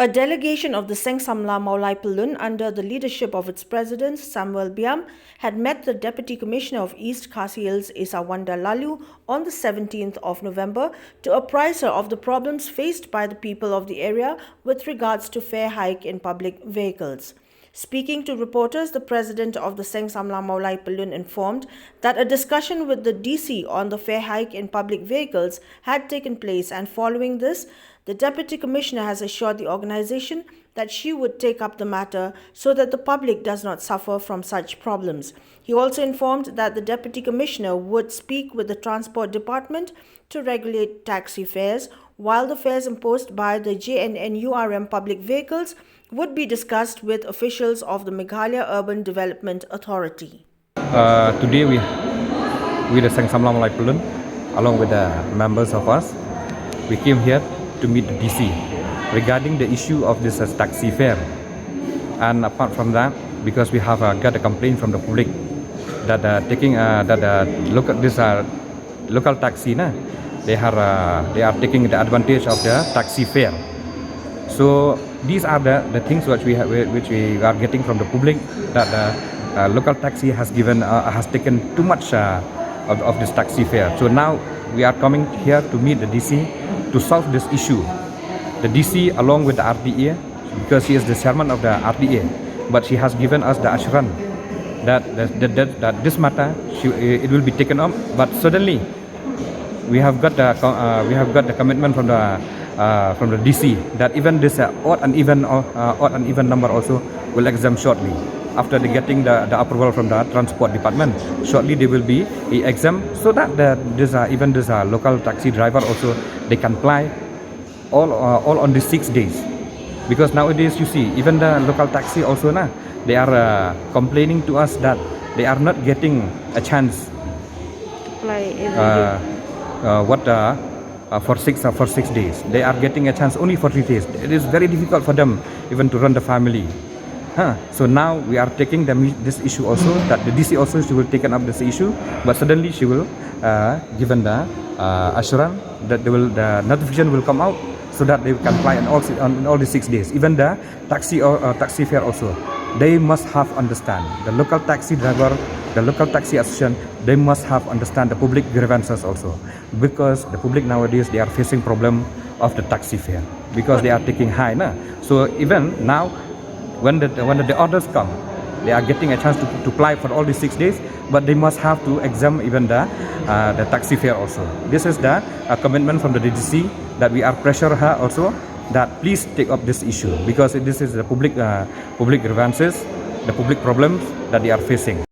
A delegation of the Seng Samla Mawlai Pyllun under the leadership of its president, Samuel BIAM, had met the Deputy Commissioner of East KHASI Hills, ISAWANDA LALOO, on the 17th of November to apprise her of the problems faced by the people of the area with regards to fare hike in public vehicles. Speaking to reporters, the president of the Seng Samla Mawlai Pyllun informed that a discussion with the DC on the fare hike in public vehicles had taken place, and following this, the Deputy Commissioner has assured the organization that she would take up the matter so that the public does not suffer from such problems. He also informed that the Deputy Commissioner would speak with the Transport Department to regulate taxi fares, while the fares imposed by the JNNURM public vehicles would be discussed with officials of the Meghalaya Urban Development Authority. Today we the Seng Samla Mawlai Pyllun, along with the members of us, we came here to meet the DC regarding the issue of this taxi fare. And apart from that, because we have got a complaint from the public that local taxi they are taking the advantage of the taxi fare. So these are the things which we are getting from the public, that the local taxi has taken too much of this taxi fare. So now we are coming here to meet the DC to solve this issue. The DC, along with the RDA, because she is the chairman of the RDA, but she has given us the assurance that this matter it will be taken up. But suddenly we have got the commitment from the DC that even this odd and even number also will exempt shortly. After getting the approval from the Transport Department, shortly they will be exempt, so that this local taxi driver also, they can fly all on the 6 days. Because nowadays you see, even the local taxi also they are complaining to us that they are not getting a chance Fly for 6 days. They are getting a chance only for 3 days. It is very difficult for them even to run the family. So now we are taking this issue also, that the DC also, she will take up this issue, but suddenly she will given the assurance that the notification will come out so that they can fly on all the 6 days. Even the taxi fare also, they must have understand, the local taxi driver, the local taxi association, they must have understand the public grievances also, because the public nowadays, they are facing problem of the taxi fare because they are taking high. So even now, when the orders come, they are getting a chance to fly for all these 6 days, but they must have to exempt even the taxi fare also. This is the commitment from the DC, that we are pressure her also that please take up this issue, because this is the public grievances, the public problems that they are facing.